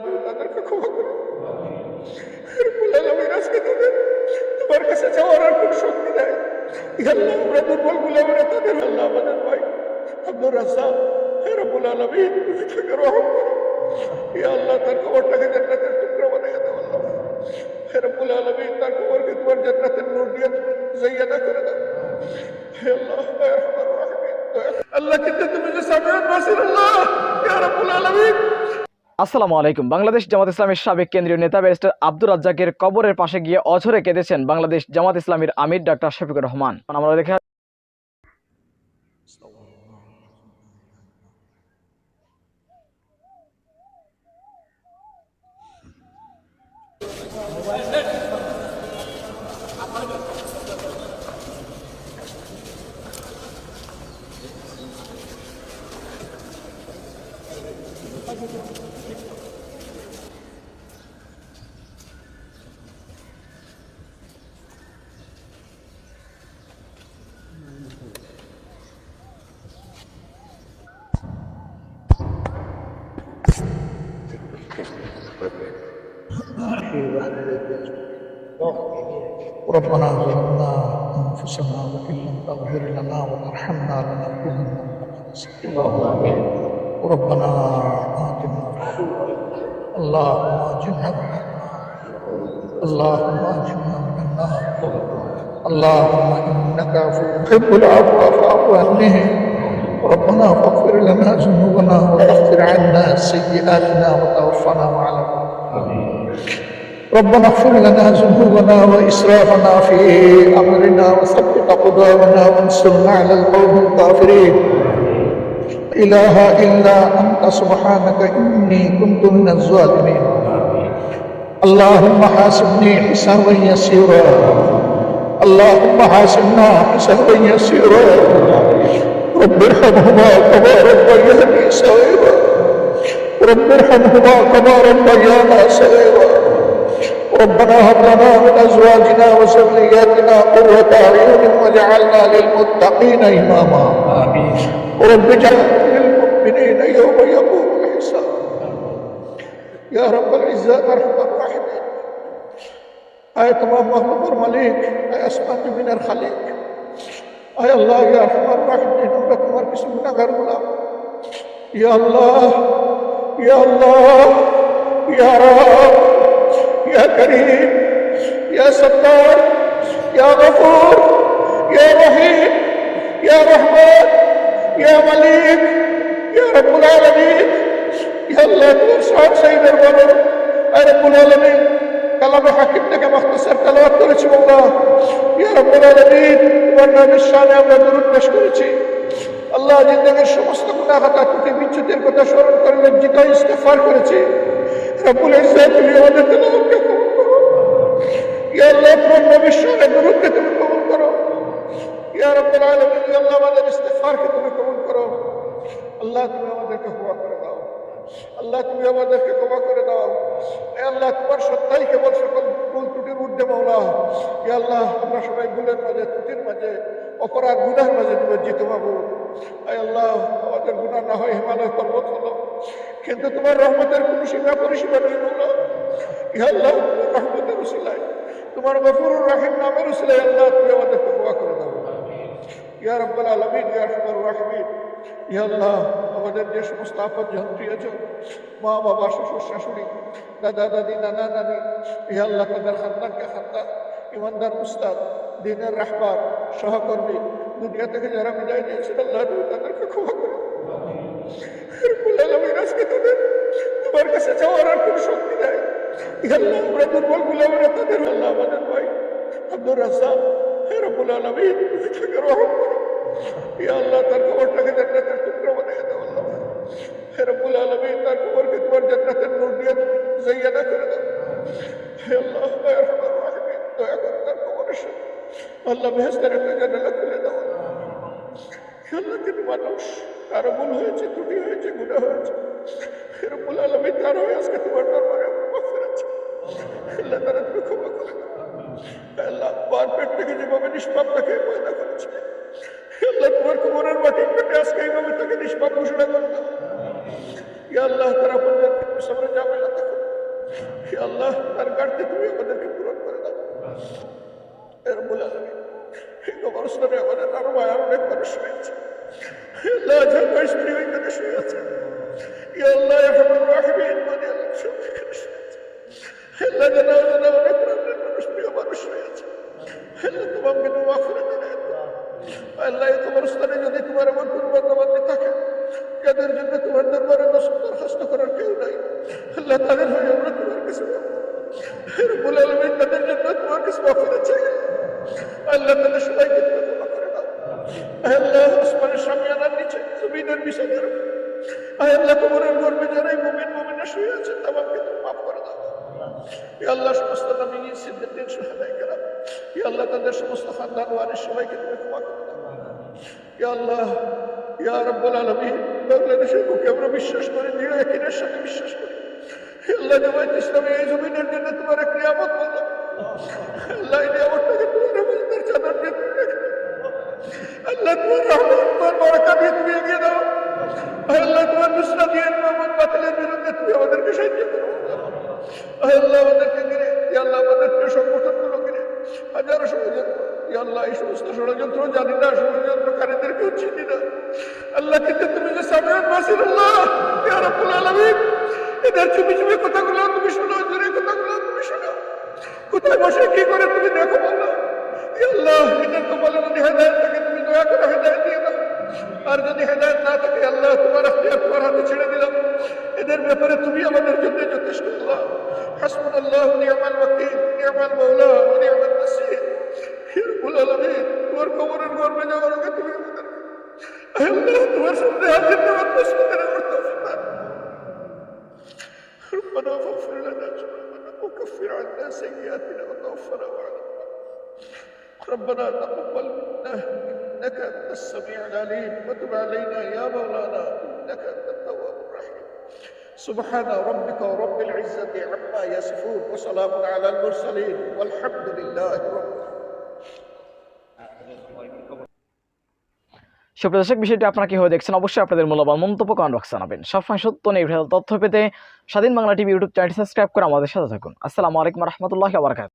তুমি তাদেরকে ক্ষমা করো। রব্বুল আলামিন, আজকে তোমার কাছে যাওয়ার আর কোন শক্তি নাই। আল্লাহ, আমরা দুর্বল গোলামেরা, তাদের আল্লাহ আমাদের ভাই আব্দুর রাজ্জাক, হে রব্বুল আলামিন, তুমি তাকে রহম করো। ইয়া আল্লাহ, তার কবরটাকে জান্নাতের টুকরা বানিয়ে দাও। আল্লাহ, হে রব্বুল আলামিন, তার কবরকে তোমার জান্নাতের নূর দিয়ে জাইয়াদা করে দাও। হে আল্লাহ, হে আরহামার রাহিমিন, আল্লাহ, কিন্তু তুমি যে সামিউন বাসির, আল্লাহ, ইয়া রব্বুল আলামিন। আসসালামু আলাইকুম। বাংলাদেশ জামাত ইসলামীর সাবেক কেন্দ্রীয় নেতা ব্যারিস্টার আব্দুর রাজ্জাকের কবরের পাশে গিয়ে অঝরে কেঁদেছেন বাংলাদেশ জামাত ইসলামীর আমির ডাক্তার শফিকুর রহমান। আমরা দেখে ربنا ظلمنا أنفسنا وإن لم تغفر لنا وترحمنا لنكونن من الخاسرين. ربنا آتنا اللهم أجرنا من النار، اللهم أجرنا من النار. اللهم إنك عفو تحب العفو فاعف عنه. ربنا فاغفر لنا ذنوبنا وكفر عنا سيئاتنا وتوفنا مع الأبرار. ربنا اغفر لنا ذنوبنا وإسرافنا في أمرنا وثبت أقدامنا وانصرنا على القوم الكافرين. إله إلا أنت سبحانك إني كنت من الظالمين. اللهم حاسبني حسابا يسيرا، اللهم حاسبنا حسابا يسيرا. رب ارحمهما كما ربياني صغيرا، رب ارحمهما كما ربيانا صغيرا. ربنا هب لنا من ازواجنا وذرياتنا قرة اعين واجعلنا للمتقين اماما. رب اجعلنا للمؤمنين يوم يقوم الحساب. يا رب العزة ارحم الراحمين. اے تمام مخلوق মালিক, اے আসমান জমিনের খালিক, اے আল্লাহ, ইয়া আরহামার রাহিমিন, আমরা তোমার কিছু গুনাহগার গোলাম। ইয়া আল্লাহ, ইয়া আল্লাহ, ইয়া রব, يا كريم، يا ستار، يا غفور، يا رحيم، يا رحمن، يا مليك، يا رب العالمين. يا الله, তোমার সব সাইদের বলো। اے رب العالمين, কালামে হাকিম থেকে মুখতাসার তেলাওয়াত করেছি। আল্লাহ, ইয়া রব্বুল আলামিন, তোমার নামের শানে আমরা দরুদ পেশ করেছি। আল্লাহ, জিন্দেগীর সমস্ত গুনাহ খাতা ত্রুটি বিচ্যুতির কথা স্মরণ করে লজ্জিত ইস্তেগফার করেছি। রব্বুল ইজ্জত, তুমি আমাদের তেলাওয়াতকে কবুল করো। ইয়া আল্লাহ, তোমার নবীর শানে দরুদকে তুমি কবুল করো। ইয়া রব্বুল আলামিন, ইয়া আল্লাহ, আমাদের ইস্তেগফারকে তুমি কবুল করো। আল্লাহ, তুমি আমাদেরকে ক্ষমা করে দাও। আল্লাহ, তুমি আমাদেরকে ক্ষমা করে দাও। হে আল্লাহ, তোমার সত্তাই কেবল সকল ভুল ত্রুটির ঊর্ধ্বে মাওলা। ইয়া আল্লাহ, আমরা সবাই ভুলের মাঝে, ত্রুটির মাঝে, অপরাধ গুনাহের মাঝে নিমজ্জিত হবো। হে আল্লাহ, আমাদের গুনাহ না হয় হিমালয় পর্বত হলো, কিন্তু তোমার রহমতের কোনো সীমা পরিসীমা নেই মাওলা। ইয়া আল্লাহ, তোমার রহমতের উসিলায়, তোমার গফুরুর রহিম নামের উসিলায় আল্লাহ, তুমি আমাদেরকে ক্ষমা করে দাও। ইয়া রাব্বুল আলামিন, ইয়া আরহামার রাহিমিন। ইয়া আল্লাহ, আমাদের যে সমস্ত আপনজন প্রিয়জন, মা বাবা, শ্বশুর শাশুড়ি, দাদা দাদি, নানা নানি, ইয়া আল্লাহ, তাদের খানদানকে খানদান, ইমানদার উস্তাদ, দ্বীনের রাহবার, সহকর্মী, দুনিয়া থেকে যারা বিদায় নিয়েছেন, আল্লাহ, তুমি তাদেরকে ক্ষমা করো। রব্বুল আলামিন, আজকে তোমার কাছে যাওয়ার আর কোনো শক্তি নাই। ইয়া আল্লাহ, আমরা দুর্বল গোলামেরা, তাদের আল্লাহ আমাদের ভাই আব্দুর রাজ্জাক, হে রব্বুল আলামিন, তুমি তাকে রহম করো। ইয়া আল্লাহ, তার কবরটাকে জান্নাতের টুকরা বানিয়ে দাও। আল্লাহ, হে রব্বুল আলামিন, তার কবরকে তোমার জান্নাতের নূর দিয়ে জাইয়াদা করে দাও। হে আল্লাহ, হে আরহামার রাহিমিন, দয়া করে তার কবরের সাথে আল্লাহ বেহেশতের একটা জানালা খুলে দাও। আল্লাহ, তিনি মানুষ, কারো ভুল হয়েছে, ত্রুটি হয়েছে, গুনাহ হয়েছে। হে রব্বুল আলামিন, তার হয়ে আজকে তোমার দরবারে মাগফিরাত চাই। আল্লাহ, তারা তুমি ক্ষমা করে দাও। আল্লাহ, মার পেট থেকে যেভাবে নিষ্পাপ তাকে পয়দা করেছে, আল্লাহ, তোমার কবরের মাটি পেটে আজকে এইভাবে তাকে নিষ্পাপ ঘোষণা করে দাও। ইয়া আল্লাহ, তারা পর্যন্ত সামনে যাবে না। হে আল্লাহ তার ঘাটতি তুমি আমাদেরকে পূরণ করে দাও। হে রব্বুল আলামিন, এই কবরস্থানে আমাদের আরো মায়ের অনেক মানুষ রয়েছে। হে আল্লাহ, যার বয়স প্রিয় এখানে শুয়ে আছে। হে আল্লাহ, আরহামুর রাহিমিন, মানে আল্লাহ সব এখানে শুয়ে আছে। হে আল্লাহ, জানা অজানা অনেক প্রাণের মানুষ, প্রিয় মানুষ রয়েছে। হে আল্লাহ, তোমাকে তুমি মাফ করে দিলে। আল্লাহ, এই কবরস্থানে যদি তোমার এমন কোনো বান্দাবান্দি থাকে যাদের জন্য তোমার দরবারে দরখাস্ত করার কেউ নাই, আল্লাহ তাদের হয়ে আমরা তোমার কাছে হে রব্বুল আলামিন, তাদের জন্য তোমার কাছে মাফিরাত চাই। আল্লাহ, তাদের সবাইকে তুমি ক্ষমা করে দাও। আল্লাহ, আসমানের সামিয়ানার নিচে, জমিনের বিছানার উপর, আল্লাহ কবরের গর্ভে যারা মুমিন মুমিনা শুয়ে আছে তাদেরকে তুমি মাফ করে দাও। হে আল্লাহ, সমস্ত নবীন সিদ্দিকীন শুহাদায়ে কেরাম, হে আল্লাহ, তাদের সমস্ত খানদান ওয়ারিস সবাইকে তুমি ক্ষমা করে দাও। হে আল্লাহ, ইয়া রাব্বুল আলামিন, বাংলাদেশের বুকে আমরা বিশ্বাস করি, দৃঢ় ইয়াকিনের সাথে বিশ্বাস করি, হে আল্লাহ, জামায়াত ইসলামী এই জমিনের জন্য তোমার এক নিয়ামত বলো। আল্লাহ, এই নিয়ামতটাকে তোমার রহমতের চাদর দিয়ে তুমি রেখে দাও। আল্লাহ, তোমার রহমত, তোমার বরকত দিয়ে তুমি এগিয়ে দাও। আল্লাহ, তোমার নুসরাত দিয়ে মোহাম্মদ বাতিলের বিরুদ্ধে তুমি আমাদেরকে সাহায্য করো। আল্লাহ, আমাদেরকে ঘিরে, হে আল্লাহ, আমাদের প্রিয় সংগঠনগুলো ঘিরে হাজারো ষড়যন্ত্র, হে আল্লাহ, এই সমস্ত ষড়যন্ত্র জানি না, ষড়যন্ত্রকারীদেরকেও চিনি না আল্লাহ, কিন্তু তুমি যে সামিউন বাসির আল্লাহ, ইয়া রাব্বুল আলামিন, এদের চুপি চুপি কথাগুলো তুমি শোনো, জোরে কথাগুলো তুমি শোনো, কোথায় বসে কি করে তুমি দেখো আল্লাহ। হে আল্লাহ, এদের কপালে যদি হেদায়েত থাকে তুমি দয়া করে হেদায়েত দিয়ে দাও, আর যদি হেদায়েত না থাকে আল্লাহ, তোমার এখতিয়ার তোমার হাতে ছেড়ে দিলাম। এদের ব্যাপারে তুমি আমাদের জন্য যথেষ্ট। আল্লাহ, হাসবুনাল্লাহু ওয়া নি'মাল ওয়াকিল, নি'মাল মাওলা ওয়া নি'মান নাসির। হে রব্বুল আলামিন, তোমার কবরের গর্ভে যাওয়ার আগে তুমি আমাদেরকে আল্লাহ তোমার সামনে হাজির দেওয়ার প্রস্তুতি নেওয়ার তৌফিক দান। ربنا فاغفر لنا ذنوبنا وكفر عنا سيئاتنا وتوفنا مع الأبرار. ربنا تقبل منا إنك أنت السميع العليم وتب علينا يا مولانا إنك أنت التواب الرحيم. سبحان ربك ورب العزة عما يصفون وسلام على المرسلين والحمد لله رب العالمين. সুপ্রিয় দর্শক, বিষয়টি আপনারা কিভাবে দেখছেন অবশ্যই আপনাদের মূল্যবান মন্তব্য কমেন্ট বক্সে জানাবেন। সবসময় সত্য নির্ভেজাল তথ্য পেতে স্বাধীন বাংলা টিভি ইউটিউব চ্যানেলটি সাবস্ক্রাইব করে আমাদের সাথে থাকুন। আসসালামু আলাইকুম ওয়া রাহমাতুল্লাহি ওয়া বারাকাতুহু।